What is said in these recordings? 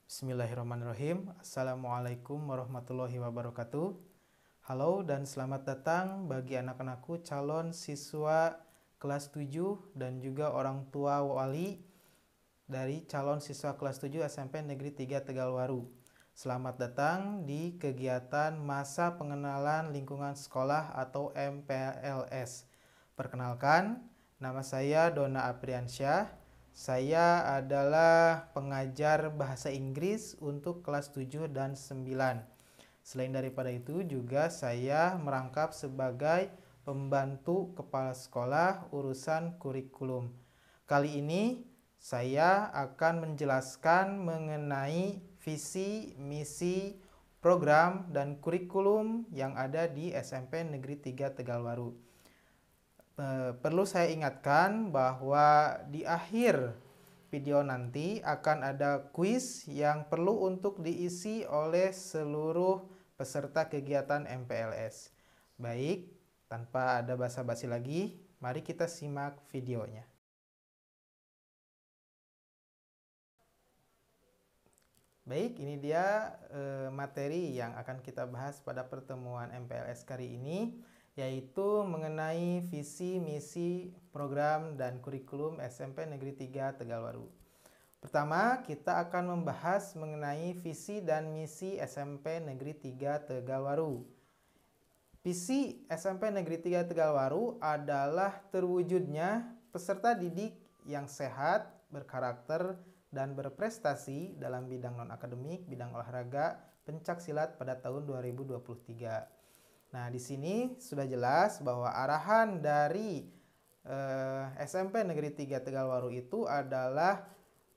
Bismillahirrahmanirrahim. Assalamualaikum warahmatullahi wabarakatuh. Halo dan selamat datang bagi anak-anakku calon siswa kelas 7 dan juga orang tua wali dari calon siswa kelas 7 SMP Negeri 3 Tegalwaru. Selamat datang di kegiatan Masa Pengenalan Lingkungan Sekolah atau MPLS. Perkenalkan, nama saya Dona Apriansyah. Saya adalah pengajar bahasa Inggris untuk kelas 7 dan 9. Selain daripada itu juga saya merangkap sebagai pembantu kepala sekolah urusan kurikulum. Kali ini saya akan menjelaskan mengenai visi, misi, program, dan kurikulum yang ada di SMP Negeri 3 Tegalwaru. Perlu saya ingatkan bahwa di akhir video nanti akan ada kuis yang perlu untuk diisi oleh seluruh peserta kegiatan MPLS. Baik, tanpa ada basa-basi lagi, mari kita simak videonya. Baik, ini dia materi yang akan kita bahas pada pertemuan MPLS kali ini, yaitu mengenai visi, misi, program, dan kurikulum SMP Negeri 3 Tegalwaru. Pertama, kita akan membahas mengenai visi dan misi SMP Negeri 3 Tegalwaru. Visi SMP Negeri 3 Tegalwaru adalah terwujudnya peserta didik yang sehat, berkarakter, dan berprestasi dalam bidang non-akademik, bidang olahraga, pencaksilat pada tahun 2023. Nah, di sini sudah jelas bahwa arahan dari SMP Negeri 3 Tegalwaru itu adalah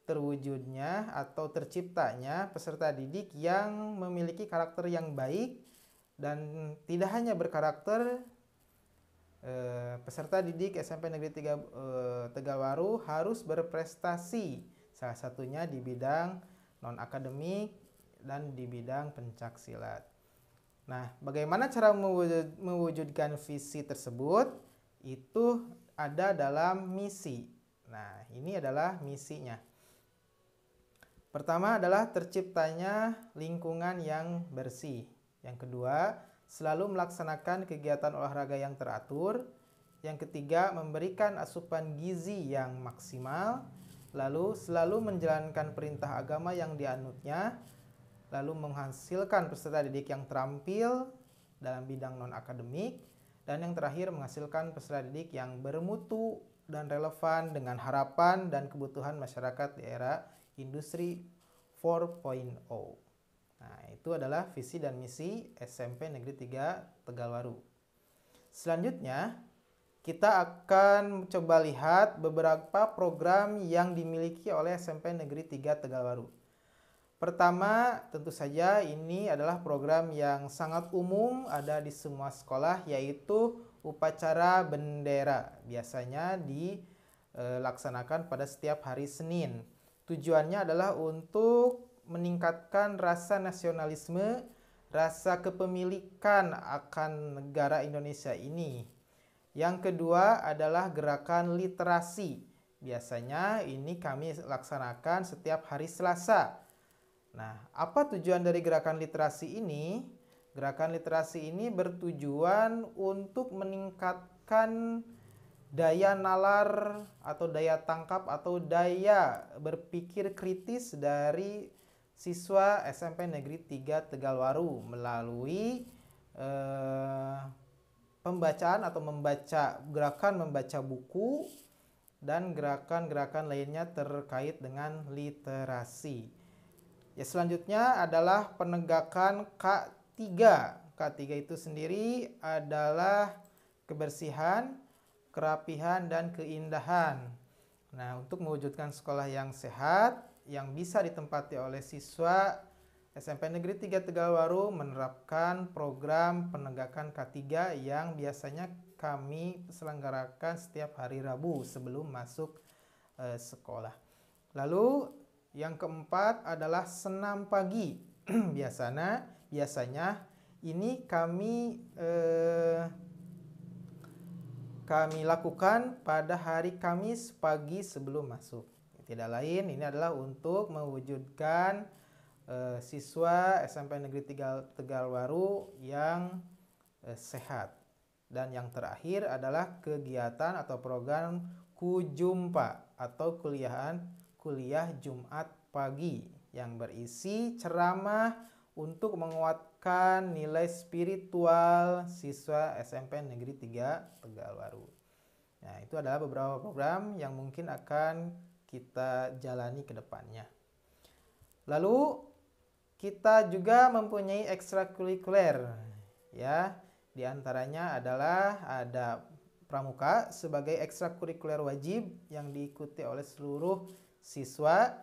terwujudnya atau terciptanya peserta didik yang memiliki karakter yang baik dan tidak hanya berkarakter. Peserta didik SMP Negeri 3 Tegalwaru harus berprestasi, salah satunya di bidang non-akademik dan di bidang pencaksilat. Nah, bagaimana cara mewujudkan visi tersebut? Itu ada dalam misi. Nah, ini adalah misinya. Pertama adalah terciptanya lingkungan yang bersih. Yang kedua, selalu melaksanakan kegiatan olahraga yang teratur. Yang ketiga, memberikan asupan gizi yang maksimal. Lalu, selalu menjalankan perintah agama yang dianutnya. Lalu menghasilkan peserta didik yang terampil dalam bidang non-akademik, dan yang terakhir menghasilkan peserta didik yang bermutu dan relevan dengan harapan dan kebutuhan masyarakat di era industri 4.0. Nah, itu adalah visi dan misi SMP Negeri 3 Tegalwaru. Selanjutnya, kita akan coba lihat beberapa program yang dimiliki oleh SMP Negeri 3 Tegalwaru. Pertama, tentu saja ini adalah program yang sangat umum ada di semua sekolah, yaitu upacara bendera. Biasanya dilaksanakan pada setiap hari Senin. Tujuannya adalah untuk meningkatkan rasa nasionalisme, rasa kepemilikan akan negara Indonesia ini. Yang kedua adalah gerakan literasi. Biasanya ini kami laksanakan setiap hari Selasa. Nah, apa tujuan dari gerakan literasi ini? Gerakan literasi ini bertujuan untuk meningkatkan daya nalar atau daya tangkap atau daya berpikir kritis dari siswa SMP Negeri 3 Tegalwaru melalui pembacaan atau gerakan membaca buku dan gerakan-gerakan lainnya terkait dengan literasi. Ya, selanjutnya adalah penegakan K3. K3 itu sendiri adalah kebersihan, kerapihan, dan keindahan. Nah, untuk mewujudkan sekolah yang sehat, yang bisa ditempati oleh siswa SMP Negeri 3 Tegalwaru menerapkan program penegakan K3 yang biasanya kami selenggarakan setiap hari Rabu sebelum masuk sekolah. Lalu yang keempat adalah senam pagi. Biasanya ini kami lakukan pada hari Kamis pagi sebelum masuk. Tidak lain, ini adalah untuk mewujudkan siswa SMP Negeri Tegalwaru yang sehat. Dan yang terakhir adalah kegiatan atau program Kujumpa atau kuliah Jumat pagi yang berisi ceramah untuk menguatkan nilai spiritual siswa SMP Negeri 3 Tegalwaru. Nah, itu adalah beberapa program yang mungkin akan kita jalani ke depannya. Lalu kita juga mempunyai ekstrakurikuler, ya. Di antaranya adalah ada pramuka sebagai ekstrakurikuler wajib yang diikuti oleh seluruh siswa.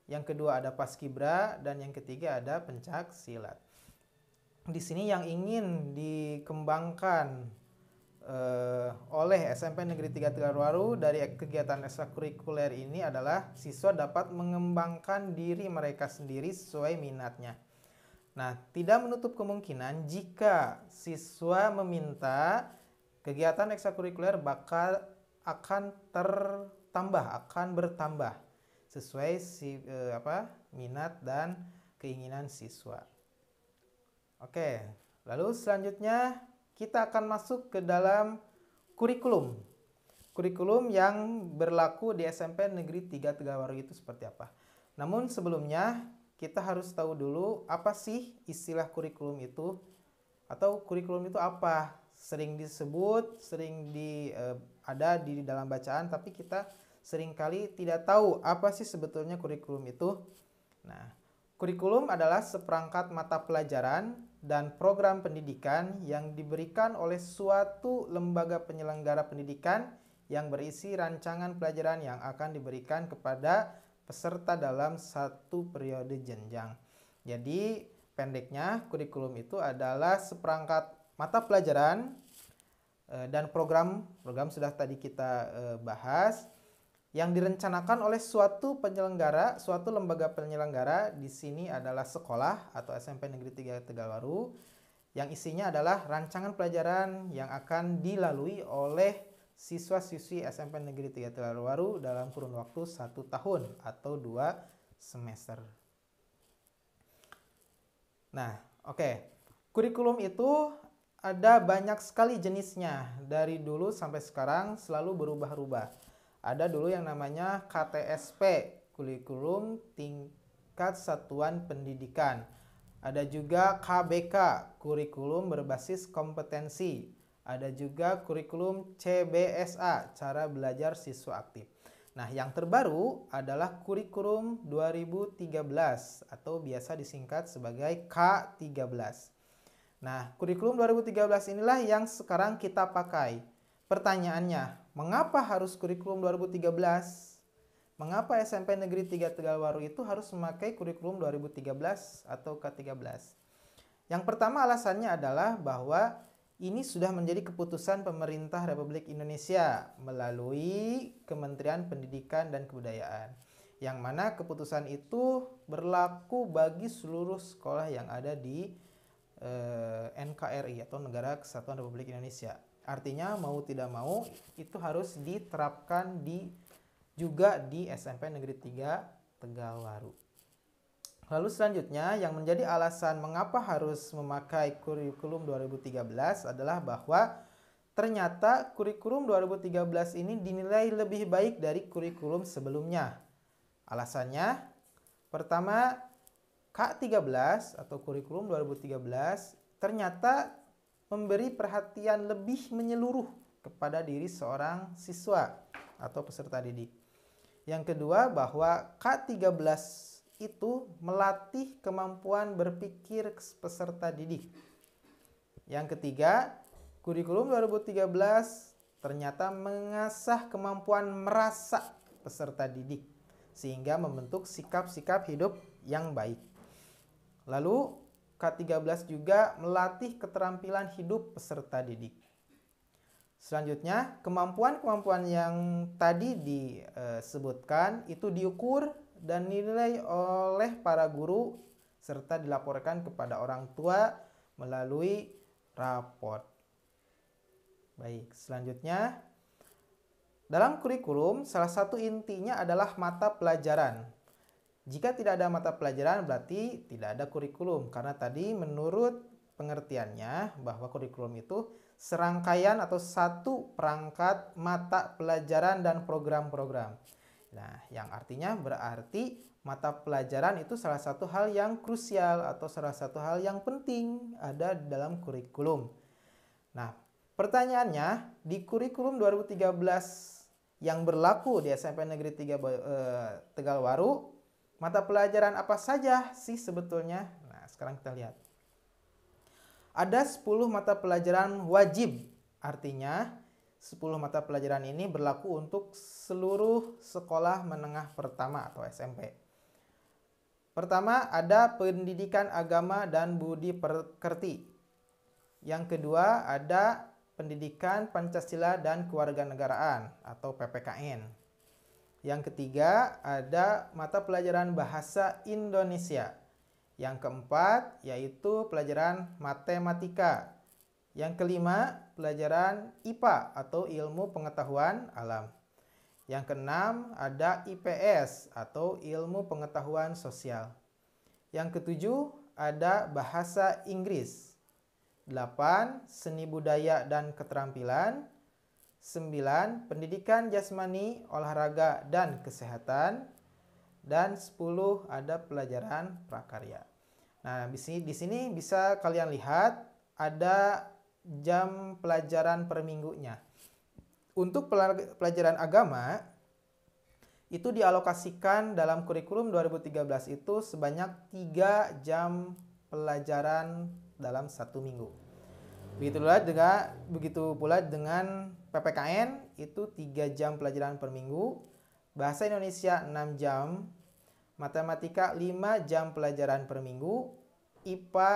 Yang kedua ada paskibra dan yang ketiga ada pencak silat. Di sini yang ingin dikembangkan oleh SMP Negeri 3 Tegalwaru dari kegiatan ekstrakurikuler ini adalah siswa dapat mengembangkan diri mereka sendiri sesuai minatnya. Nah, tidak menutup kemungkinan jika siswa meminta kegiatan ekstrakurikuler akan bertambah sesuai minat dan keinginan siswa. Oke, lalu selanjutnya kita akan masuk ke dalam kurikulum. Kurikulum yang berlaku di SMP Negeri 3 Tegalwaru itu seperti apa. Namun sebelumnya kita harus tahu dulu apa sih istilah kurikulum itu, atau kurikulum itu apa. Sering disebut, ada di dalam bacaan, tapi kita seringkali tidak tahu apa sih sebetulnya kurikulum itu. Nah, kurikulum adalah seperangkat mata pelajaran dan program pendidikan yang diberikan oleh suatu lembaga penyelenggara pendidikan yang berisi rancangan pelajaran yang akan diberikan kepada peserta dalam satu periode jenjang. Jadi, pendeknya kurikulum itu adalah seperangkat mata pelajaran dan program sudah tadi kita bahas, yang direncanakan oleh suatu lembaga penyelenggara. Di sini adalah sekolah atau SMP Negeri 3 Tegalwaru, yang isinya adalah rancangan pelajaran yang akan dilalui oleh siswa-siswi SMP Negeri 3 Tegalwaru dalam kurun waktu 1 tahun atau 2 semester. Nah, oke. Kurikulum itu ada banyak sekali jenisnya. Dari dulu sampai sekarang selalu berubah-ubah. Ada dulu yang namanya KTSP, kurikulum tingkat satuan pendidikan. Ada juga KBK, kurikulum berbasis kompetensi. Ada juga kurikulum CBSA, cara belajar siswa aktif. Nah, yang terbaru adalah kurikulum 2013 atau biasa disingkat sebagai K13. Nah, kurikulum 2013 inilah yang sekarang kita pakai. Pertanyaannya, mengapa harus kurikulum 2013? Mengapa SMP Negeri 3 Tegalwaru itu harus memakai kurikulum 2013 atau K13? Yang pertama alasannya adalah bahwa ini sudah menjadi keputusan pemerintah Republik Indonesia melalui Kementerian Pendidikan dan Kebudayaan. Yang mana keputusan itu berlaku bagi seluruh sekolah yang ada di NKRI atau Negara Kesatuan Republik Indonesia. Artinya mau tidak mau itu harus diterapkan juga di SMP Negeri 3 Tegalwaru. Lalu selanjutnya yang menjadi alasan mengapa harus memakai kurikulum 2013 adalah bahwa ternyata kurikulum 2013 ini dinilai lebih baik dari kurikulum sebelumnya. Alasannya, pertama, K13 atau kurikulum 2013 ternyata memberi perhatian lebih menyeluruh kepada diri seorang siswa atau peserta didik. Yang kedua, bahwa K13 itu melatih kemampuan berpikir peserta didik. Yang ketiga, kurikulum 2013 ternyata mengasah kemampuan merasa peserta didik sehingga membentuk sikap-sikap hidup yang baik. Lalu K13 juga melatih keterampilan hidup peserta didik. Selanjutnya, kemampuan-kemampuan yang tadi disebutkan itu diukur dan dinilai oleh para guru serta dilaporkan kepada orang tua melalui raport. Baik, selanjutnya dalam kurikulum salah satu intinya adalah mata pelajaran. Jika tidak ada mata pelajaran berarti tidak ada kurikulum, karena tadi menurut pengertiannya bahwa kurikulum itu serangkaian atau satu perangkat mata pelajaran dan program-program. Nah, yang artinya berarti mata pelajaran itu salah satu hal yang krusial atau salah satu hal yang penting ada dalam kurikulum. Nah, pertanyaannya di kurikulum 2013 yang berlaku di SMP Negeri 3 Tegalwaru, mata pelajaran apa saja sih sebetulnya? Nah, sekarang kita lihat. Ada 10 mata pelajaran wajib, artinya 10 mata pelajaran ini berlaku untuk seluruh sekolah menengah pertama atau SMP. Pertama, ada pendidikan agama dan budi pekerti. Yang kedua, ada pendidikan Pancasila dan kewarganegaraan atau PPKN. Yang ketiga, ada mata pelajaran bahasa Indonesia. Yang keempat, yaitu pelajaran matematika. Yang kelima, pelajaran IPA atau ilmu pengetahuan alam. Yang keenam, ada IPS atau ilmu pengetahuan sosial. Yang ketujuh, ada bahasa Inggris. 8, seni budaya dan keterampilan. 9, pendidikan jasmani, olahraga dan kesehatan. Dan 10, ada pelajaran prakarya. Nah, di sini bisa kalian lihat ada jam pelajaran per minggunya. Untuk pelajaran agama itu dialokasikan dalam kurikulum 2013 itu sebanyak 3 jam pelajaran dalam 1 minggu. Begitu pula dengan PPKN itu 3 jam pelajaran per minggu, bahasa Indonesia 6 jam, matematika 5 jam pelajaran per minggu, IPA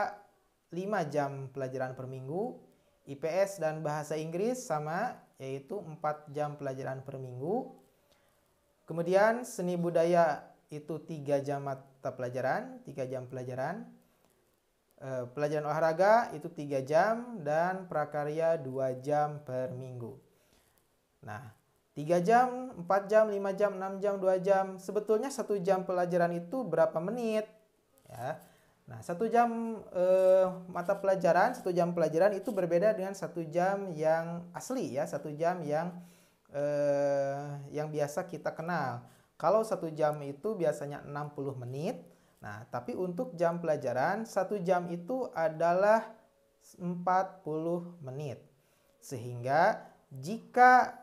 5 jam pelajaran per minggu, IPS dan bahasa Inggris sama, yaitu 4 jam pelajaran per minggu. Kemudian seni budaya itu 3 jam mata pelajaran, 3 jam pelajaran. Pelajaran olahraga itu 3 jam dan prakarya 2 jam per minggu. Nah, 3 jam, 4 jam, 5 jam, 6 jam, 2 jam. Sebetulnya 1 jam pelajaran itu berapa menit? Ya. Nah, 1 jam mata pelajaran, 1 jam pelajaran itu berbeda dengan 1 jam yang asli ya, 1 jam yang biasa kita kenal. Kalau 1 jam itu biasanya 60 menit. Nah, tapi untuk jam pelajaran 1 jam itu adalah 40 menit. Sehingga jika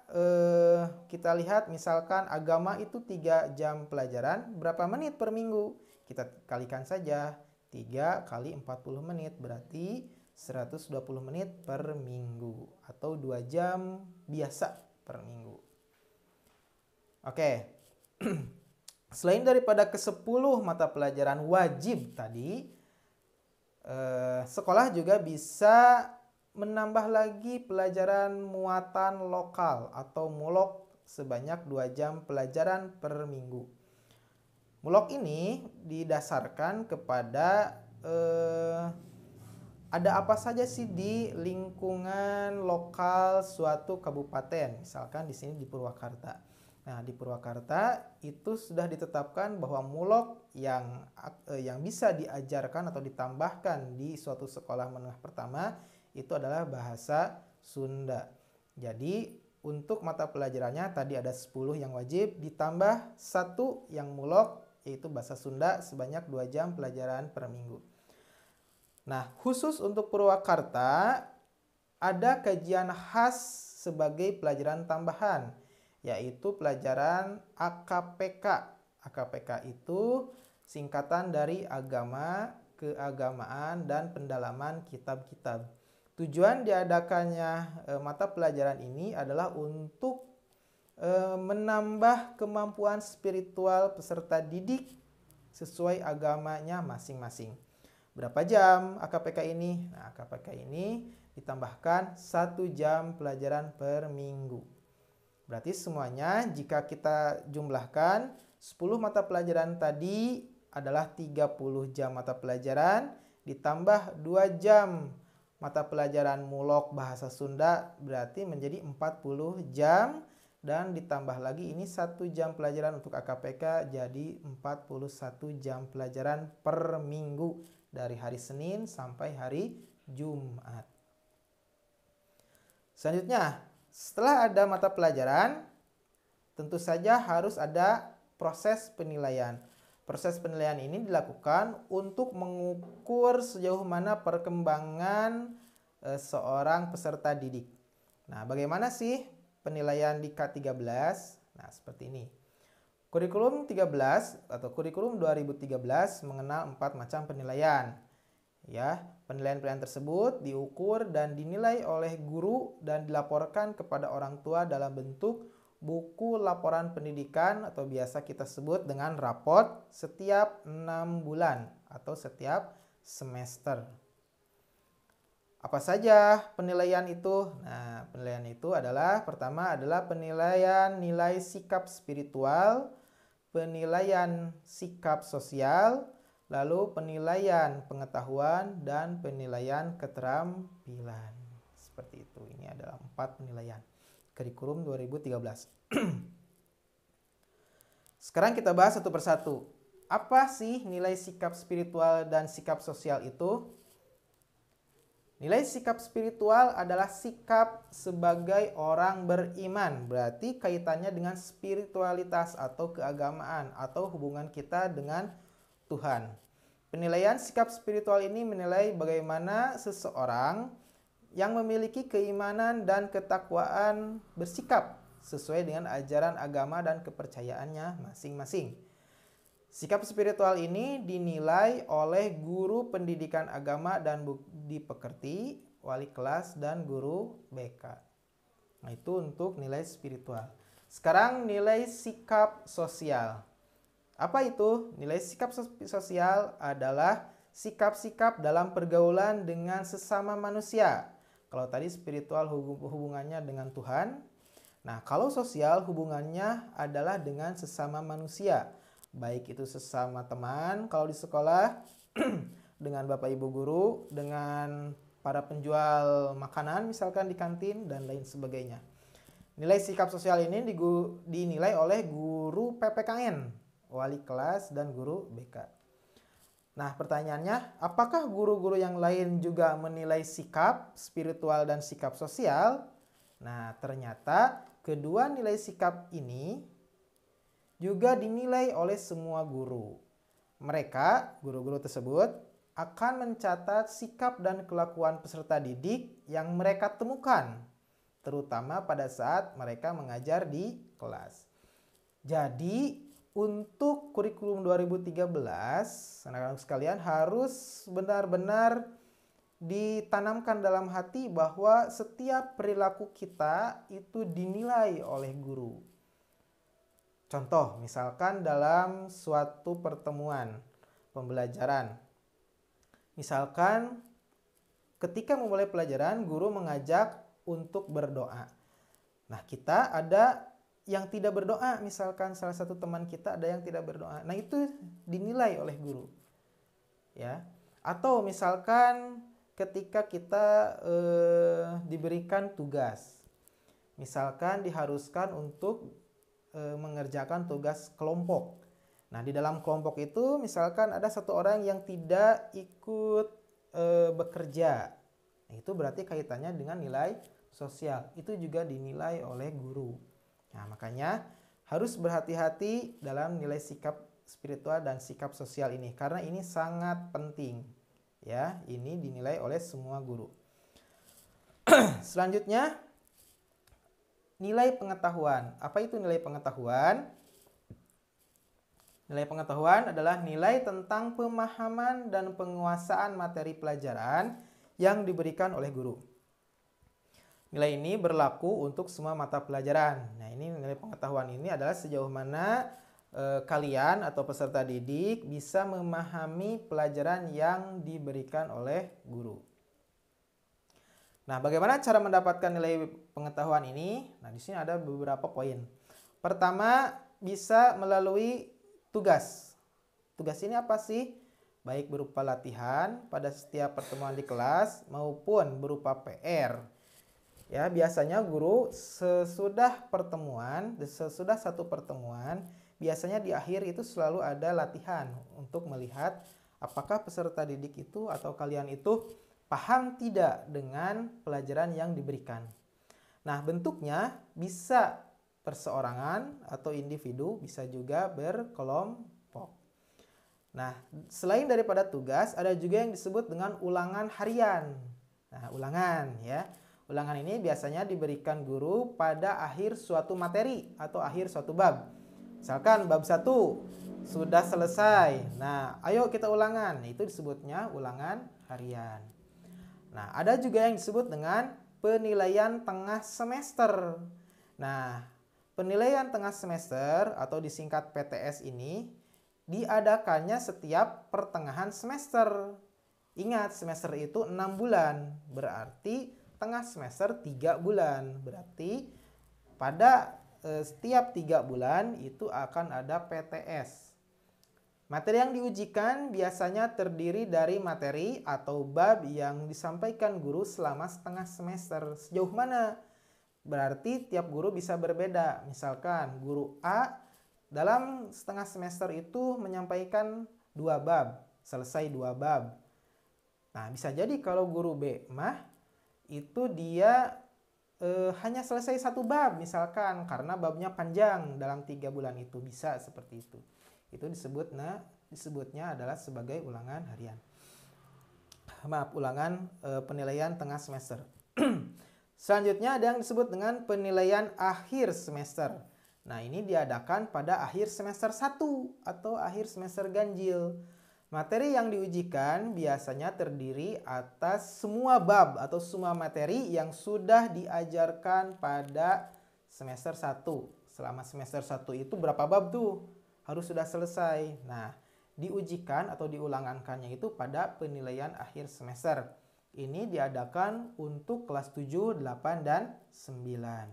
kita lihat misalkan agama itu 3 jam pelajaran, berapa menit per minggu? Kita kalikan saja 3 kali 40 menit, berarti 120 menit per minggu. Atau 2 jam biasa per minggu. Oke. Selain daripada ke-10 mata pelajaran wajib tadi, sekolah juga bisa menambah lagi pelajaran muatan lokal atau mulok sebanyak 2 jam pelajaran per minggu. Mulok ini didasarkan kepada ada apa saja sih di lingkungan lokal suatu kabupaten. Misalkan di sini di Purwakarta. Nah, di Purwakarta itu sudah ditetapkan bahwa mulok yang bisa diajarkan atau ditambahkan di suatu sekolah menengah pertama itu adalah bahasa Sunda. Jadi, untuk mata pelajarannya tadi ada 10 yang wajib ditambah 1 yang mulok yaitu bahasa Sunda sebanyak 2 jam pelajaran per minggu. Nah, khusus untuk Purwakarta ada kajian khas sebagai pelajaran tambahan, yaitu pelajaran AKPK. AKPK itu singkatan dari agama, keagamaan, dan pendalaman kitab-kitab. Tujuan diadakannya mata pelajaran ini adalah untuk menambah kemampuan spiritual peserta didik sesuai agamanya masing-masing. Berapa jam AKPK ini? Nah, AKPK ini ditambahkan 1 jam pelajaran per minggu. Berarti semuanya jika kita jumlahkan 10 mata pelajaran tadi adalah 30 jam mata pelajaran ditambah 2 jam mata pelajaran mulok bahasa Sunda berarti menjadi 40 jam dan ditambah lagi ini 1 jam pelajaran untuk AKPK, jadi 41 jam pelajaran per minggu dari hari Senin sampai hari Jumat. Selanjutnya, setelah ada mata pelajaran, tentu saja harus ada proses penilaian. Proses penilaian ini dilakukan untuk mengukur sejauh mana perkembangan seorang peserta didik. Nah, bagaimana sih penilaian di K13? Nah, seperti ini. Kurikulum 13 atau kurikulum 2013 mengenal 4 macam penilaian. Ya, penilaian-penilaian tersebut diukur dan dinilai oleh guru dan dilaporkan kepada orang tua dalam bentuk buku laporan pendidikan atau biasa kita sebut dengan raport setiap 6 bulan atau setiap semester. Apa saja penilaian itu? Nah, penilaian itu adalah pertama adalah penilaian nilai sikap spiritual, penilaian sikap sosial, lalu penilaian pengetahuan dan penilaian keterampilan. Seperti itu. Ini adalah 4 penilaian kurikulum 2013. Sekarang kita bahas satu persatu. Apa sih nilai sikap spiritual dan sikap sosial itu? Nilai sikap spiritual adalah sikap sebagai orang beriman. Berarti kaitannya dengan spiritualitas atau keagamaan atau hubungan kita dengan Tuhan. Penilaian sikap spiritual ini menilai bagaimana seseorang yang memiliki keimanan dan ketakwaan bersikap sesuai dengan ajaran agama dan kepercayaannya masing-masing. Sikap spiritual ini dinilai oleh guru pendidikan agama dan budi pekerti, wali kelas, dan guru BK. Nah, itu untuk nilai spiritual. Sekarang nilai sikap sosial. Apa itu? Nilai sikap sosial adalah sikap-sikap dalam pergaulan dengan sesama manusia. Kalau tadi spiritual hubungannya dengan Tuhan. Nah, kalau sosial hubungannya adalah dengan sesama manusia. Baik itu sesama teman, kalau di sekolah, dengan Bapak Ibu guru, dengan para penjual makanan misalkan di kantin, dan lain sebagainya. Nilai sikap sosial ini dinilai oleh guru PPKN, wali kelas, dan guru BK. Nah, pertanyaannya, apakah guru-guru yang lain juga menilai sikap spiritual dan sikap sosial? Nah, ternyata kedua nilai sikap ini juga dinilai oleh semua guru. Mereka, guru-guru tersebut, akan mencatat sikap dan kelakuan peserta didik yang mereka temukan, terutama pada saat mereka mengajar di kelas. Jadi, untuk kurikulum 2013, anak-anak sekalian harus benar-benar ditanamkan dalam hati bahwa setiap perilaku kita itu dinilai oleh guru. Contoh, misalkan dalam suatu pertemuan pembelajaran. Misalkan ketika memulai pelajaran, guru mengajak untuk berdoa. Nah, kita ada yang tidak berdoa, misalkan salah satu teman kita ada yang tidak berdoa. Nah, itu dinilai oleh guru. Ya. Atau misalkan ketika kita diberikan tugas. Misalkan diharuskan untuk mengerjakan tugas kelompok. Nah, di dalam kelompok itu misalkan ada satu orang yang tidak ikut bekerja. Nah, itu berarti kaitannya dengan nilai sosial. Itu juga dinilai oleh guru. Nah, makanya harus berhati-hati dalam nilai sikap spiritual dan sikap sosial ini. Karena ini sangat penting. Ya, ini dinilai oleh semua guru. Selanjutnya, nilai pengetahuan. Apa itu nilai pengetahuan? Nilai pengetahuan adalah nilai tentang pemahaman dan penguasaan materi pelajaran yang diberikan oleh guru. Nilai ini berlaku untuk semua mata pelajaran. Nah, ini nilai pengetahuan ini adalah sejauh mana kalian atau peserta didik bisa memahami pelajaran yang diberikan oleh guru. Nah, bagaimana cara mendapatkan nilai pengetahuan ini? Nah, di sini ada beberapa poin. Pertama, bisa melalui tugas. Tugas ini apa sih? Baik berupa latihan pada setiap pertemuan di kelas maupun berupa PR. Ya, biasanya guru sesudah satu pertemuan, biasanya di akhir itu selalu ada latihan untuk melihat apakah peserta didik itu atau kalian itu paham tidak dengan pelajaran yang diberikan. Nah, bentuknya bisa perseorangan atau individu, bisa juga berkelompok. Nah, selain daripada tugas, ada juga yang disebut dengan ulangan harian. Nah, ulangan ya. Ulangan ini biasanya diberikan guru pada akhir suatu materi atau akhir suatu bab. Misalkan bab 1 sudah selesai. Nah, ayo kita ulangan. Itu disebutnya ulangan harian. Nah, ada juga yang disebut dengan penilaian tengah semester. Nah, penilaian tengah semester atau disingkat PTS ini diadakannya setiap pertengahan semester. Ingat, semester itu 6 bulan. Berarti tengah semester 3 bulan. Berarti pada setiap 3 bulan itu akan ada PTS. Materi yang diujikan biasanya terdiri dari materi atau bab yang disampaikan guru selama setengah semester. Sejauh mana? Berarti tiap guru bisa berbeda. Misalkan guru A dalam setengah semester itu menyampaikan 2 bab, selesai 2 bab. Nah, bisa jadi kalau guru B mah itu dia hanya selesai 1 bab misalkan karena babnya panjang dalam 3 bulan itu, bisa seperti itu. Itu disebutnya adalah sebagai ulangan harian. Maaf, ulangan penilaian tengah semester. Selanjutnya ada yang disebut dengan penilaian akhir semester. Nah, ini diadakan pada akhir semester 1 atau akhir semester ganjil. Materi yang diujikan biasanya terdiri atas semua bab atau semua materi yang sudah diajarkan pada semester 1. Selama semester 1 itu berapa bab tuh? Harus sudah selesai. Nah, diujikan atau diulangankannya itu pada penilaian akhir semester. Ini diadakan untuk kelas 7, 8, dan 9.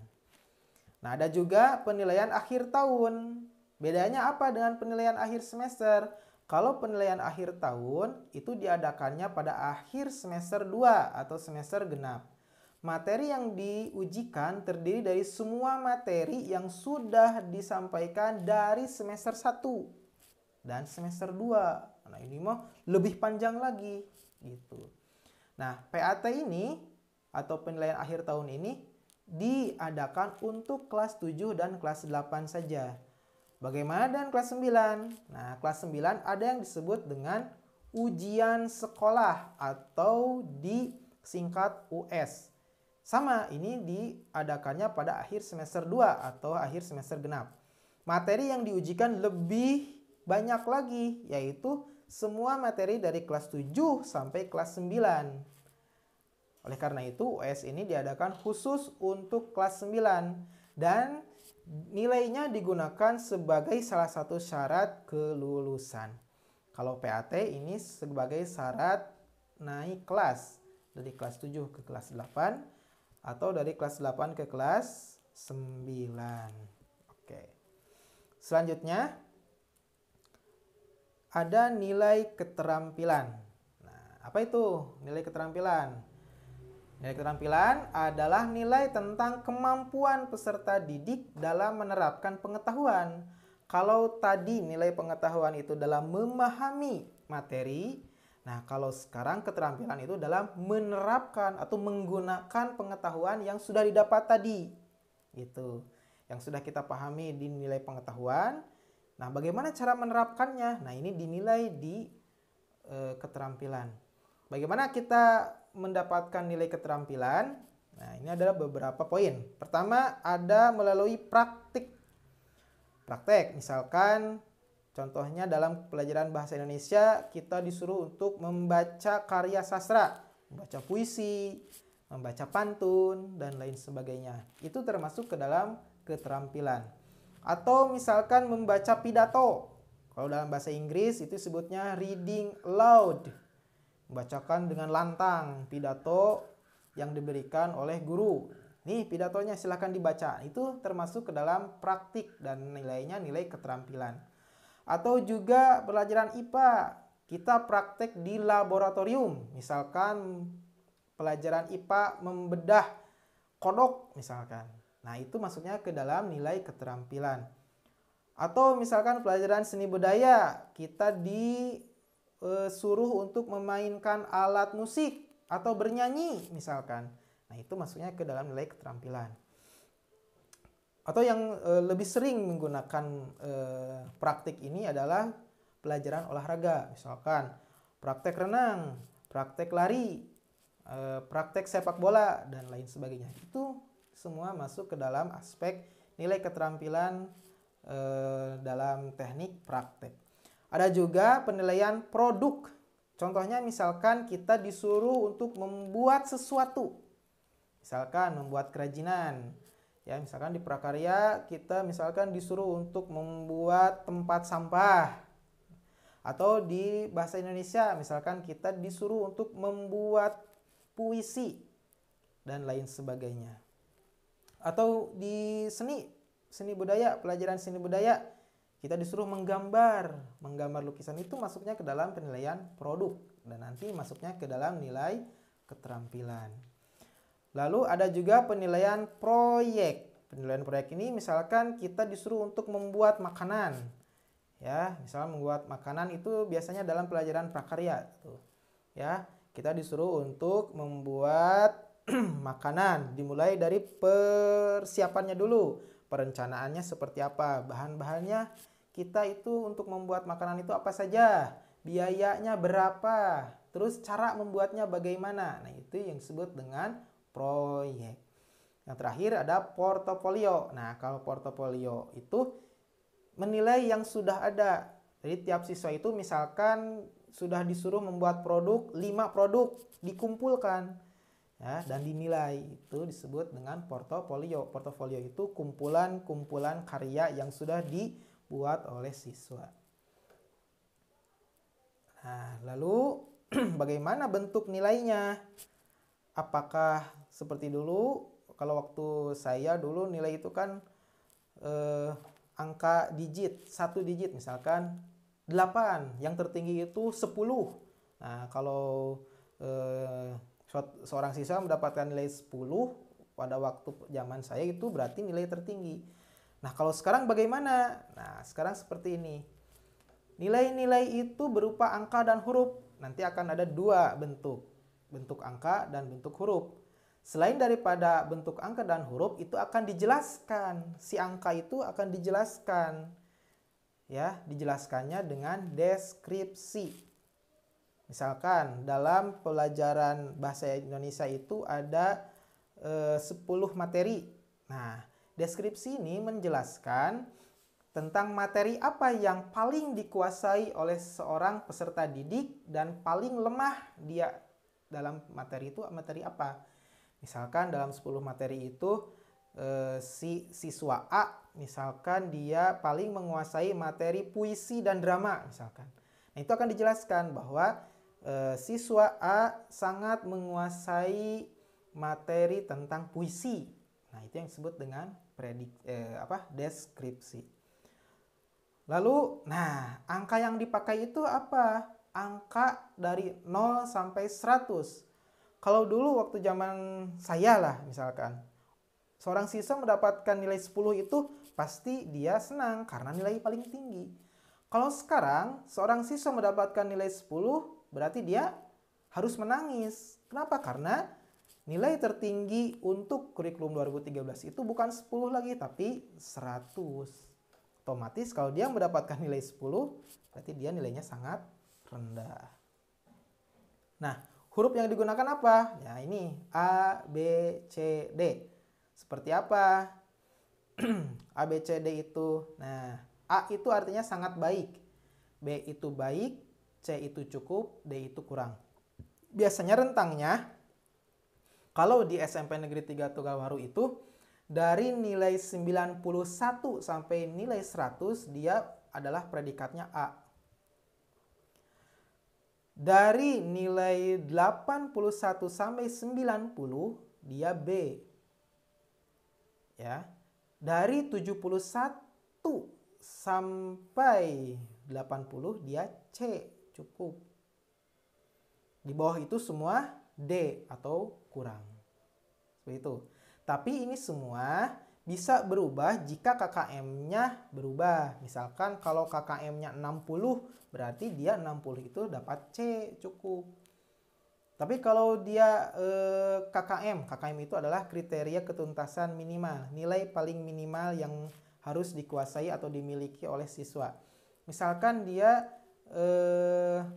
Nah, ada juga penilaian akhir tahun. Bedanya apa dengan penilaian akhir semester? Kalau penilaian akhir tahun itu diadakannya pada akhir semester 2 atau semester genap. Materi yang diujikan terdiri dari semua materi yang sudah disampaikan dari semester 1 dan semester 2. Nah, ini mah lebih panjang lagi gitu. Nah, PAT ini atau penilaian akhir tahun ini diadakan untuk kelas 7 dan kelas 8 saja. Bagaimana dengan kelas 9? Nah, kelas 9 ada yang disebut dengan ujian sekolah atau disingkat US. Sama, ini diadakannya pada akhir semester 2 atau akhir semester genap. Materi yang diujikan lebih banyak lagi, yaitu semua materi dari kelas 7 sampai kelas 9. Oleh karena itu, US ini diadakan khusus untuk kelas 9 dan nilainya digunakan sebagai salah satu syarat kelulusan. Kalau PAT ini sebagai syarat naik kelas dari kelas 7 ke kelas 8 atau dari kelas 8 ke kelas 9. Oke. Selanjutnya ada nilai keterampilan. Nah, apa itu nilai keterampilan? Nilai keterampilan adalah nilai tentang kemampuan peserta didik dalam menerapkan pengetahuan. Kalau tadi nilai pengetahuan itu dalam memahami materi, nah kalau sekarang keterampilan itu dalam menerapkan atau menggunakan pengetahuan yang sudah didapat tadi. Gitu. Yang sudah kita pahami di nilai pengetahuan. Nah, bagaimana cara menerapkannya? Nah, ini dinilai di keterampilan. Bagaimana kita mendapatkan nilai keterampilan? Nah, ini adalah beberapa poin. Pertama, ada melalui praktik. Praktek, misalkan contohnya dalam pelajaran bahasa Indonesia, kita disuruh untuk membaca karya sastra, membaca puisi, membaca pantun, dan lain sebagainya. Itu termasuk ke dalam keterampilan. Atau misalkan membaca pidato. Kalau dalam bahasa Inggris itu sebutnya reading aloud. Membacakan dengan lantang pidato yang diberikan oleh guru. Nih pidatonya silahkan dibaca. Itu termasuk ke dalam praktik dan nilainya nilai keterampilan. Atau juga pelajaran IPA. Kita praktek di laboratorium. Misalkan pelajaran IPA membedah kodok misalkan. Nah, itu masuknya ke dalam nilai keterampilan. Atau misalkan pelajaran seni budaya, kita disuruh untuk memainkan alat musik atau bernyanyi misalkan. Nah, itu masuknya ke dalam nilai keterampilan. Atau yang lebih sering menggunakan praktik ini adalah pelajaran olahraga, misalkan praktek renang, praktek lari, praktek sepak bola, dan lain sebagainya. Itu semua masuk ke dalam aspek nilai keterampilan dalam teknik praktek. Ada juga penilaian produk. Contohnya misalkan kita disuruh untuk membuat sesuatu. Misalkan membuat kerajinan. Ya, misalkan di prakarya kita misalkan disuruh untuk membuat tempat sampah. Atau di bahasa Indonesia misalkan kita disuruh untuk membuat puisi dan lain sebagainya. Atau di seni budaya, pelajaran seni budaya, kita disuruh menggambar lukisan, itu masuknya ke dalam penilaian produk dan nanti masuknya ke dalam nilai keterampilan. Lalu ada juga penilaian proyek. Penilaian proyek ini misalkan kita disuruh untuk membuat makanan. Ya, misalnya membuat makanan itu biasanya dalam pelajaran prakarya tuh. Ya, kita disuruh untuk membuat makanan, dimulai dari persiapannya dulu. Perencanaannya seperti apa? Bahan-bahannya kita itu untuk membuat makanan itu apa saja? Biayanya berapa? Terus cara membuatnya bagaimana? Nah, itu yang disebut dengan proyek. Yang terakhir ada portofolio. Nah, kalau portofolio itu menilai yang sudah ada. Jadi tiap siswa itu misalkan sudah disuruh membuat produk, 5 produk dikumpulkan ya, dan dinilai. Itu disebut dengan portofolio. Portofolio itu kumpulan-kumpulan karya yang sudah dibuat oleh siswa. Nah, lalu bagaimana bentuk nilainya? Apakah seperti dulu? Kalau waktu saya dulu nilai itu kan angka digit, 1 digit misalkan 8, yang tertinggi itu 10. Nah, kalau seorang siswa mendapatkan nilai 10 pada waktu zaman saya itu berarti nilai tertinggi. Nah, kalau sekarang bagaimana? Nah, sekarang seperti ini. Nilai-nilai itu berupa angka dan huruf. Nanti akan ada 2 bentuk. Bentuk angka dan bentuk huruf. Selain daripada bentuk angka dan huruf, itu akan dijelaskan. Si angka itu akan dijelaskan. Ya, dijelaskannya dengan deskripsi. Misalkan dalam pelajaran bahasa Indonesia itu ada 10 materi. Nah, deskripsi ini menjelaskan tentang materi apa yang paling dikuasai oleh seorang peserta didik dan paling lemah dia dalam materi itu materi apa. Misalkan dalam 10 materi itu si siswa A misalkan dia paling menguasai materi puisi dan drama misalkan. Nah, itu akan dijelaskan bahwa siswa A sangat menguasai materi tentang puisi. Nah, itu yang disebut dengan deskripsi. Lalu, nah, angka yang dipakai itu apa? Angka dari 0 sampai 100. Kalau dulu waktu zaman saya lah misalkan, seorang siswa mendapatkan nilai 10 itu pasti dia senang karena nilai paling tinggi. Kalau sekarang seorang siswa mendapatkan nilai 10 berarti dia harus menangis. Kenapa? Karena nilai tertinggi untuk kurikulum 2013 itu bukan 10 lagi tapi 100. Otomatis kalau dia mendapatkan nilai 10 berarti dia nilainya sangat rendah. Nah, huruf yang digunakan apa? Ya, ini A, B, C, D. Seperti apa? A, B, C, D itu. Nah, A itu artinya sangat baik. B itu baik, C itu cukup, D itu kurang. Biasanya rentangnya, kalau di SMP Negeri 3 Tegalwaru itu, dari nilai 91 sampai nilai 100, dia adalah predikatnya A. Dari nilai 81 sampai 90 dia B. Ya. Dari 71 sampai 80 dia C, cukup. Di bawah itu semua D atau kurang. Seperti itu. Tapi ini semua bisa berubah jika KKM-nya berubah. Misalkan kalau KKM-nya 60, berarti dia 60 itu dapat C cukup. Tapi kalau dia KKM itu adalah kriteria ketuntasan minimal, nilai paling minimal yang harus dikuasai atau dimiliki oleh siswa. Misalkan dia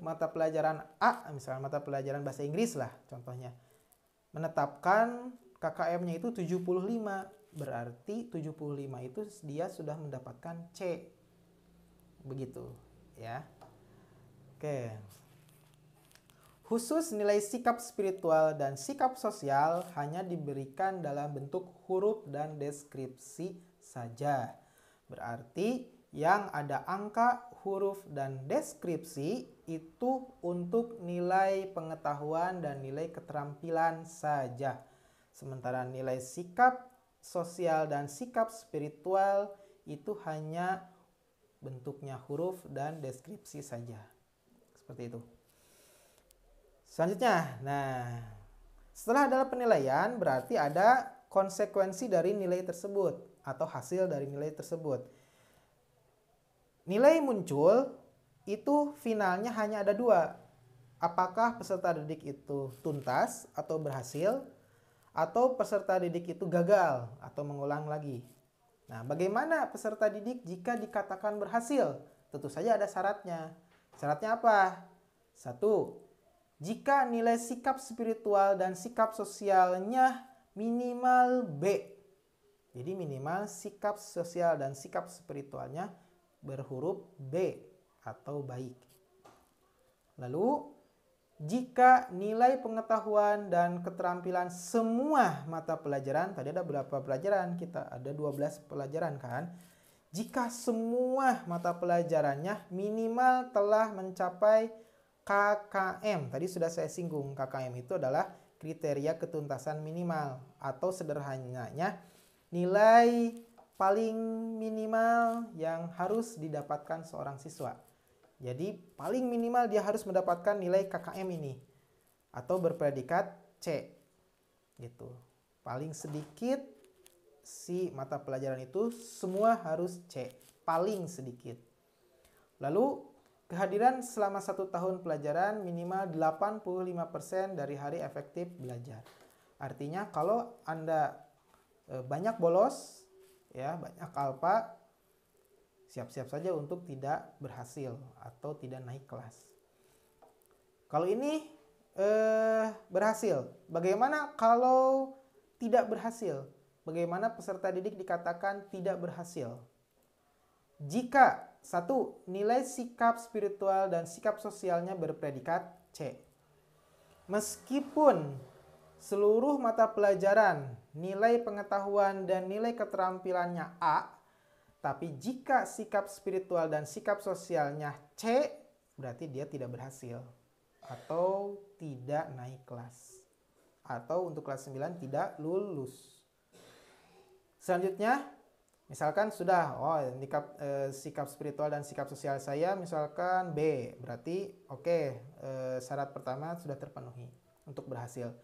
mata pelajaran A, misalnya mata pelajaran bahasa Inggris lah contohnya, menetapkan KKM-nya itu 75, berarti 75 itu dia sudah mendapatkan C. Begitu, ya. Oke. Khusus nilai sikap spiritual dan sikap sosial hanya diberikan dalam bentuk huruf dan deskripsi saja. Berarti yang ada angka, huruf, dan deskripsi itu untuk nilai pengetahuan dan nilai keterampilan saja. Sementara nilai sikap sosial dan sikap spiritual itu hanya bentuknya huruf dan deskripsi saja. Seperti itu. Selanjutnya, nah, setelah ada penilaian berarti ada konsekuensi dari nilai tersebut atau hasil dari nilai tersebut. Nilai muncul itu finalnya hanya ada dua. Apakah peserta didik itu tuntas atau berhasil, atau peserta didik itu gagal atau mengulang lagi. Nah, bagaimana peserta didik jika dikatakan berhasil? Tentu saja ada syaratnya. Syaratnya apa? 1. Jika nilai sikap spiritual dan sikap sosialnya minimal B. Jadi minimal sikap sosial dan sikap spiritualnya berhuruf B atau baik. Lalu, jika nilai pengetahuan dan keterampilan semua mata pelajaran, tadi ada berapa pelajaran? Kita ada 12 pelajaran kan? Jika semua mata pelajarannya minimal telah mencapai KKM. Tadi sudah saya singgung, KKM itu adalah kriteria ketuntasan minimal. Atau sederhananya, nilai paling minimal yang harus didapatkan seorang siswa. Jadi paling minimal dia harus mendapatkan nilai KKM ini atau berpredikat C. Gitu. Paling sedikit si mata pelajaran itu semua harus C, paling sedikit. Lalu kehadiran selama 1 tahun pelajaran minimal 85% dari hari efektif belajar. Artinya kalau Anda banyak bolos, ya, banyak alfa, siap-siap saja untuk tidak berhasil atau tidak naik kelas. Kalau ini berhasil, bagaimana kalau tidak berhasil? Bagaimana peserta didik dikatakan tidak berhasil? Jika 1. Nilai sikap spiritual dan sikap sosialnya berpredikat C. Meskipun seluruh mata pelajaran, nilai pengetahuan dan nilai keterampilannya A, tapi jika sikap spiritual dan sikap sosialnya C, berarti dia tidak berhasil atau tidak naik kelas. Atau untuk kelas 9 tidak lulus. Selanjutnya, misalkan sudah, sikap spiritual dan sikap sosial saya misalkan B, berarti syarat pertama sudah terpenuhi untuk berhasil.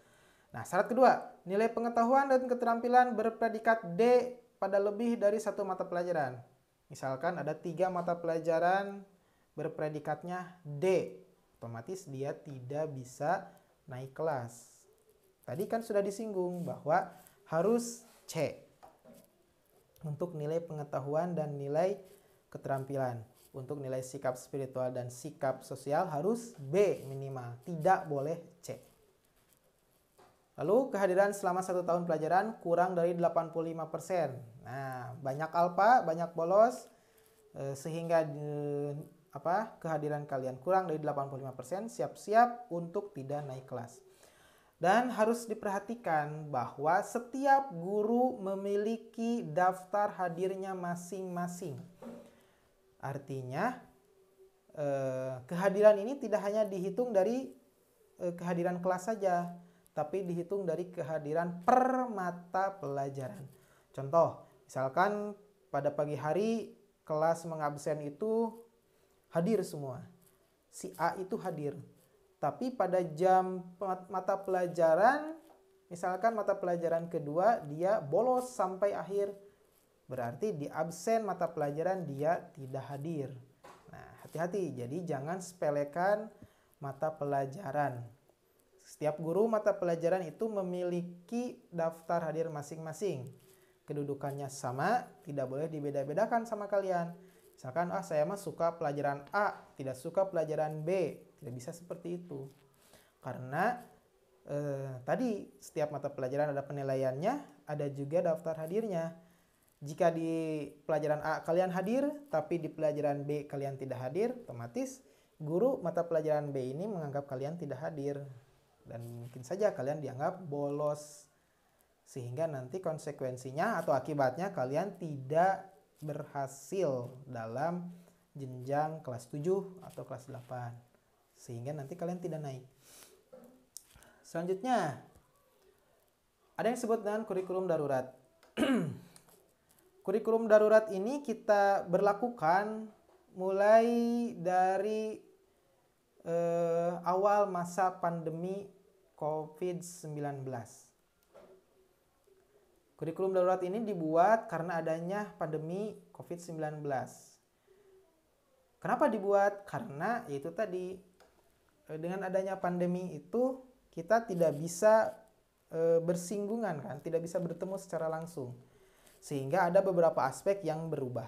Nah, syarat kedua, nilai pengetahuan dan keterampilan berpredikat D pada lebih dari 1 mata pelajaran. Misalkan ada 3 mata pelajaran berpredikatnya D, otomatis dia tidak bisa naik kelas. Tadi kan sudah disinggung bahwa harus C untuk nilai pengetahuan dan nilai keterampilan. Untuk nilai sikap spiritual dan sikap sosial harus B minimal, tidak boleh C. Lalu kehadiran selama 1 tahun pelajaran kurang dari 85%. Nah, banyak alfa, banyak bolos, sehingga kehadiran kalian kurang dari 85%, siap-siap untuk tidak naik kelas. Dan harus diperhatikan bahwa setiap guru memiliki daftar hadirnya masing-masing. Artinya, kehadiran ini tidak hanya dihitung dari kehadiran kelas saja, tapi dihitung dari kehadiran per mata pelajaran. Contoh, misalkan pada pagi hari kelas mengabsen itu hadir semua. Si A itu hadir. Tapi pada jam mata pelajaran Misalkan mata pelajaran kedua dia bolos sampai akhir, berarti di absen mata pelajaran dia tidak hadir. Nah, hati-hati, jadi jangan sepelekan mata pelajaran. Setiap guru mata pelajaran itu memiliki daftar hadir masing-masing. Kedudukannya sama, tidak boleh dibeda-bedakan sama kalian. Misalkan, saya mah suka pelajaran A, tidak suka pelajaran B. Tidak bisa seperti itu. Karena tadi setiap mata pelajaran ada penilaiannya, ada juga daftar hadirnya. Jika di pelajaran A kalian hadir, tapi di pelajaran B kalian tidak hadir, otomatis guru mata pelajaran B ini menganggap kalian tidak hadir. Dan mungkin saja kalian dianggap bolos. Sehingga nanti konsekuensinya atau akibatnya kalian tidak berhasil dalam jenjang kelas 7 atau kelas 8. Sehingga nanti kalian tidak naik. Selanjutnya, ada yang disebut dengan kurikulum darurat. Kurikulum darurat ini kita berlakukan mulai dari awal masa pandemi COVID-19. Kurikulum darurat ini dibuat karena adanya pandemi COVID-19. Kenapa dibuat? Karena itu tadi, dengan adanya pandemi itu kita tidak bisa bersinggungan kan, tidak bisa bertemu secara langsung. Sehingga ada beberapa aspek yang berubah.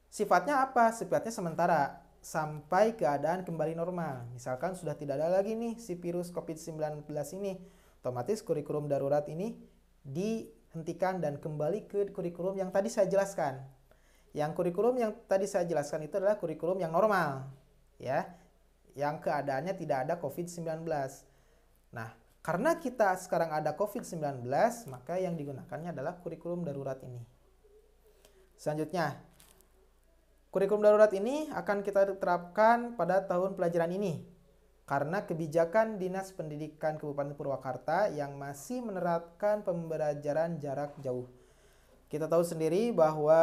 Sifatnya apa? Sifatnya sementara sampai keadaan kembali normal. Misalkan sudah tidak ada lagi nih si virus COVID-19 ini, otomatis kurikulum darurat ini dihentikan dan kembali ke kurikulum yang tadi saya jelaskan. Yang kurikulum yang tadi saya jelaskan itu adalah kurikulum yang normal, ya, yang keadaannya tidak ada COVID-19. Nah, karena kita sekarang ada COVID-19, maka yang digunakannya adalah kurikulum darurat ini. Selanjutnya, kurikulum darurat ini akan kita terapkan pada tahun pelajaran ini karena kebijakan Dinas Pendidikan Kabupaten Purwakarta yang masih menerapkan pembelajaran jarak jauh. Kita tahu sendiri bahwa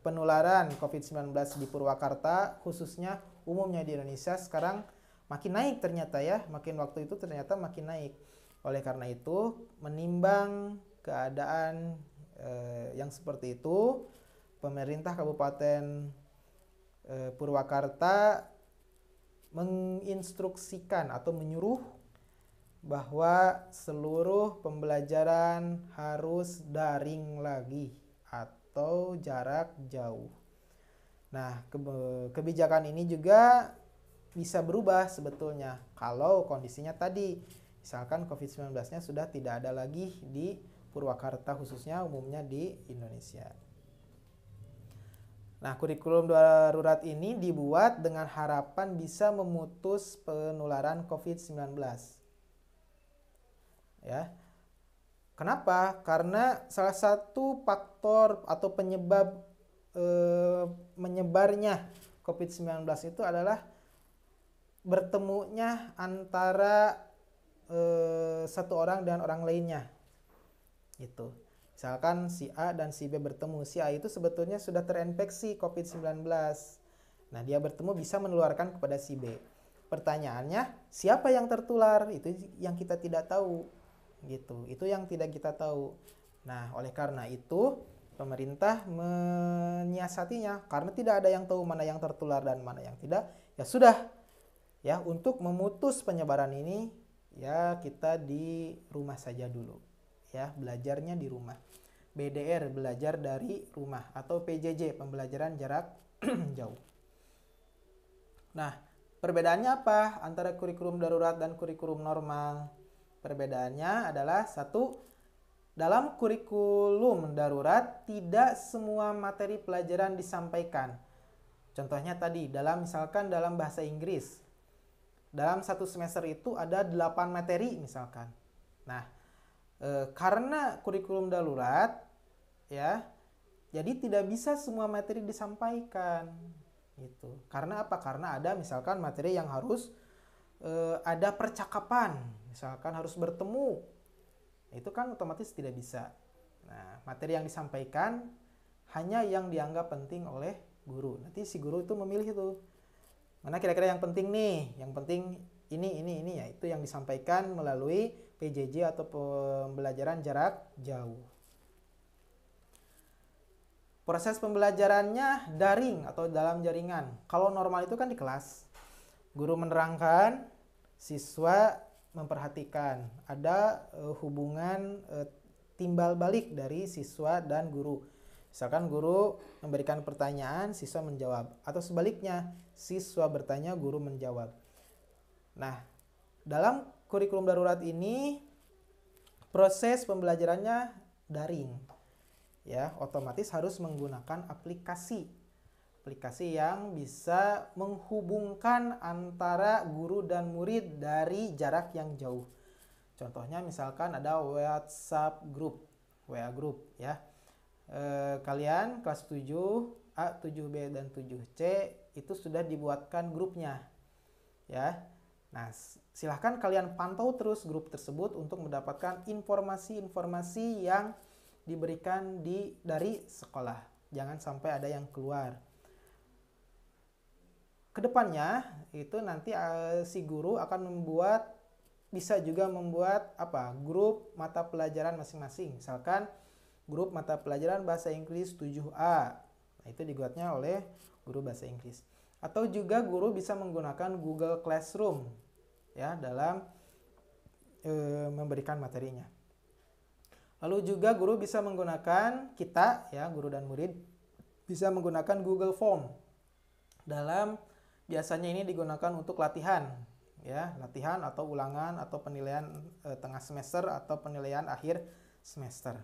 penularan COVID-19 di Purwakarta, khususnya umumnya di Indonesia, sekarang makin naik ternyata ya, makin waktu itu ternyata makin naik. Oleh karena itu, menimbang keadaan yang seperti itu, pemerintah Kabupaten Purwakarta menginstruksikan atau menyuruh bahwa seluruh pembelajaran harus daring lagi atau jarak jauh. Nah, kebijakan ini juga bisa berubah sebetulnya kalau kondisinya tadi, misalkan COVID-19-nya sudah tidak ada lagi di Purwakarta, khususnya umumnya di Indonesia. Nah, kurikulum darurat ini dibuat dengan harapan bisa memutus penularan COVID-19. Ya. Kenapa? Karena salah satu faktor atau penyebab menyebarnya COVID-19 itu adalah bertemunya antara satu orang dan orang lainnya. Itu. Misalkan si A dan si B bertemu. Si A itu sebetulnya sudah terinfeksi COVID-19. Nah, dia bertemu bisa menularkan kepada si B. Pertanyaannya, siapa yang tertular? Itu yang kita tidak tahu. Gitu. Itu yang tidak kita tahu. Nah, oleh karena itu, pemerintah menyiasatinya. Karena tidak ada yang tahu mana yang tertular dan mana yang tidak. Ya sudah. Ya, untuk memutus penyebaran ini, ya kita di rumah saja dulu. Ya, belajarnya di rumah. BDR, belajar dari rumah, atau PJJ, pembelajaran jarak jauh. Nah, perbedaannya apa antara kurikulum darurat dan kurikulum normal? Perbedaannya adalah satu, dalam kurikulum darurat tidak semua materi pelajaran disampaikan. Contohnya tadi, misalkan dalam bahasa Inggris, dalam satu semester itu ada 8 materi misalkan. Nah, karena kurikulum darurat, ya, jadi tidak bisa semua materi disampaikan, gitu. Karena apa? Karena ada misalkan materi yang harus ada percakapan, misalkan harus bertemu, itu kan otomatis tidak bisa. Nah, materi yang disampaikan hanya yang dianggap penting oleh guru. Nanti si guru itu memilih itu. Mana kira-kira yang penting nih? Yang penting ini ya, itu yang disampaikan melalui PJJ atau pembelajaran jarak jauh. Proses pembelajarannya daring atau dalam jaringan. Kalau normal itu kan di kelas. Guru menerangkan, siswa memperhatikan. Ada hubungan timbal balik dari siswa dan guru. Misalkan guru memberikan pertanyaan, siswa menjawab. Atau sebaliknya, siswa bertanya, guru menjawab. Nah, dalam kurikulum darurat ini, proses pembelajarannya daring. Ya, otomatis harus menggunakan aplikasi. Aplikasi yang bisa menghubungkan antara guru dan murid dari jarak yang jauh. Contohnya misalkan ada WhatsApp group, WA group ya. Kalian kelas 7A, 7B, dan 7C itu sudah dibuatkan grupnya ya. Nah, silahkan kalian pantau terus grup tersebut untuk mendapatkan informasi-informasi yang diberikan dari sekolah. Jangan sampai ada yang keluar. Kedepannya itu nanti si guru akan bisa juga membuat grup mata pelajaran masing-masing. Misalkan grup mata pelajaran bahasa Inggris 7A. Nah, itu dibuatnya oleh guru bahasa Inggris. Atau juga guru bisa menggunakan Google Classroom ya dalam memberikan materinya. Lalu juga guru bisa menggunakan guru dan murid bisa menggunakan Google Form. Biasanya ini digunakan untuk latihan ya, latihan atau ulangan atau penilaian tengah semester atau penilaian akhir semester.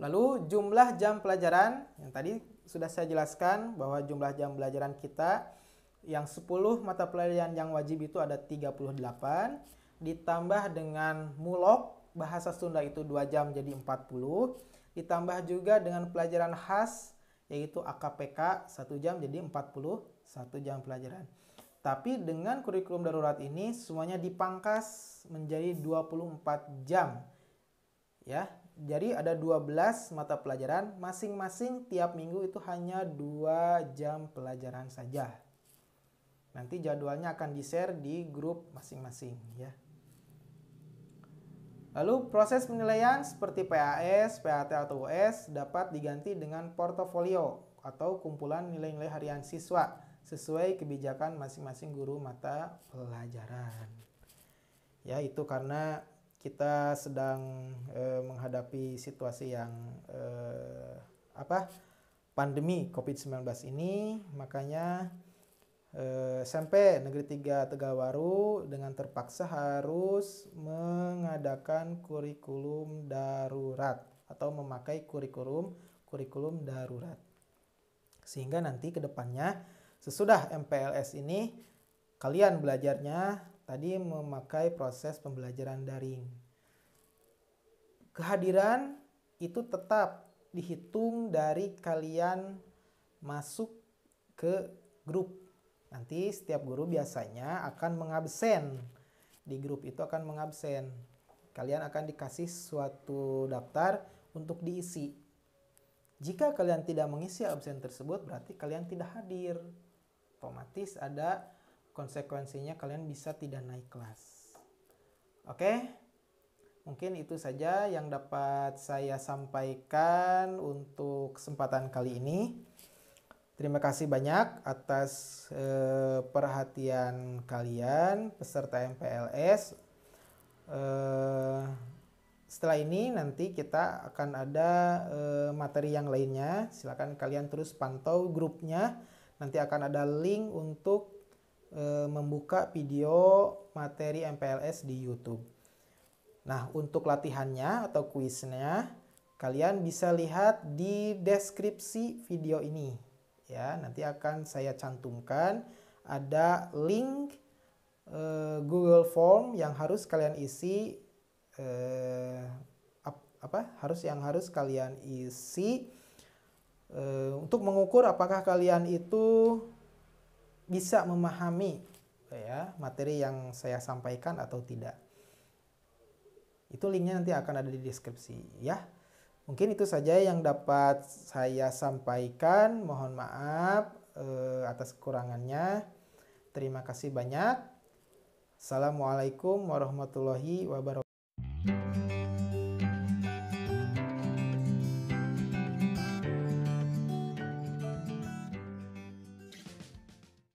Lalu jumlah jam pelajaran, yang tadi sudah saya jelaskan bahwa jumlah jam pelajaran kita yang 10 mata pelajaran yang wajib itu ada 38, ditambah dengan mulok, bahasa Sunda itu 2 jam jadi 40, ditambah juga dengan pelajaran khas, yaitu AKPK 1 jam jadi 41 jam pelajaran. Tapi dengan kurikulum darurat ini semuanya dipangkas menjadi 24 jam. Ya, jadi ada 12 mata pelajaran, masing-masing tiap minggu itu hanya 2 jam pelajaran saja. Nanti jadwalnya akan di-share di grup masing-masing ya. Lalu proses penilaian seperti PAS, PAT atau US dapat diganti dengan portofolio atau kumpulan nilai-nilai harian siswa sesuai kebijakan masing-masing guru mata pelajaran. Ya, itu karena kita sedang menghadapi situasi yang pandemi COVID-19 ini, makanya SMP Negeri 3 Tegalwaru dengan terpaksa harus mengadakan kurikulum darurat atau memakai kurikulum darurat. Sehingga nanti ke depannya sesudah MPLS ini kalian belajarnya tadi memakai proses pembelajaran daring. Kehadiran itu tetap dihitung dari kalian masuk ke grup. Nanti setiap guru biasanya akan mengabsen. Di grup itu akan mengabsen. Kalian akan dikasih suatu daftar untuk diisi. Jika kalian tidak mengisi absen tersebut, berarti kalian tidak hadir. Otomatis ada konsekuensinya, kalian bisa tidak naik kelas. Oke? Mungkin itu saja yang dapat saya sampaikan untuk kesempatan kali ini. Terima kasih banyak atas perhatian kalian peserta MPLS. Setelah ini nanti kita akan ada materi yang lainnya. Silakan kalian terus pantau grupnya. Nanti akan ada link untuk membuka video materi MPLS di YouTube. Nah, untuk latihannya atau kuisnya, kalian bisa lihat di deskripsi video ini. Ya, nanti akan saya cantumkan ada link Google Form yang harus kalian isi harus kalian isi untuk mengukur apakah kalian itu bisa memahami ya materi yang saya sampaikan atau tidak. Itu linknya nanti akan ada di deskripsi ya. Mungkin itu saja yang dapat saya sampaikan. Mohon maaf atas kekurangannya. Terima kasih banyak. Assalamualaikum warahmatullahi wabarakatuh.